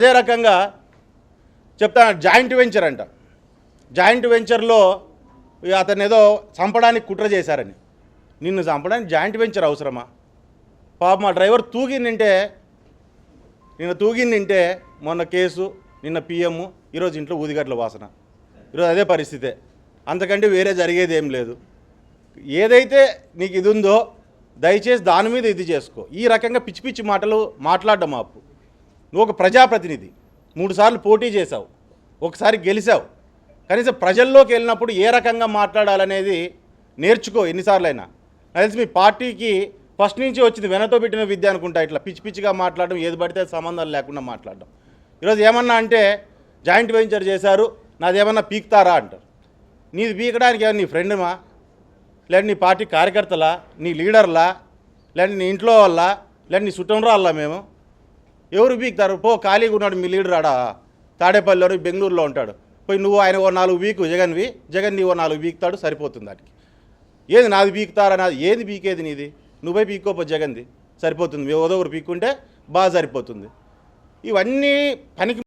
అదే రకంగా చెప్తాను, జాయింట్ వెంచర్ అంట. జాయింట్ వెంచర్లో అతను ఏదో చంపడానికి కుట్ర చేశారని. నిన్ను చంపడానికి జాయింట్ వెంచర్ అవసరమా? పాప మా డ్రైవర్ తూగిందింటే మొన్న కేసు, నిన్న పిఎం, ఈరోజు ఇంట్లో ఊదిగడ్ల వాసన. ఈరోజు అదే పరిస్థితే, అంతకంటే వేరే జరిగేది ఏం లేదు. ఏదైతే నీకు ఇది ఉందో దయచేసి దాని మీద ఇది చేసుకో. ఈ రకంగా పిచ్చి పిచ్చి మాటలు మాట్లాడడం ఆపు. నువ్వు ఒక ప్రజాప్రతినిధి, 3 సార్లు పోటీ చేశావు, ఒకసారి గెలిచావు. కనీసం ప్రజల్లోకి వెళ్ళినప్పుడు ఏ రకంగా మాట్లాడాలనేది నేర్చుకో. ఎన్నిసార్లైనా నాకు తెలిసి మీ పార్టీకి ఫస్ట్ నుంచి వచ్చింది వెనతో పెట్టిన విద్య అనుకుంటా. ఇట్లా పిచ్చి పిచ్చిగా మాట్లాడడం, ఏది పడితే సంబంధాలు లేకుండా మాట్లాడడం. ఈరోజు ఏమన్నా అంటే జాయింట్ వెంచర్ చేశారు, నాదేమన్నా పీకుతారా అంటారు. నీది పీకడానికి ఏమన్నా నీ ఫ్రెండ్మా, లేదా నీ పార్టీ కార్యకర్తలా, నీ లీడర్లా, లేదా నీ ఇంట్లో వాళ్ళ, లేదా నీ చుట్టంరాళ్ళ? మేము ఎవరు పీకుతారు? పో, ఖాళీగా ఉన్నాడు మీ లీడర్ ఆడ తాడేపల్లిలో, బెంగళూరులో ఉంటాడు. పోయి నువ్వు ఆయన ఓ 4 వీకు జగన్ నీ ఓ 4 వీకుతాడు, సరిపోతుంది. దానికి ఏది నాది పీకుతారా? నాది ఏది పీకేది నీది? నువ్వే పీక్కోపో జగన్ది, సరిపోతుంది. మేము ఒకరు పీక్కుంటే బాగా సరిపోతుంది. ఇవన్నీ పనికి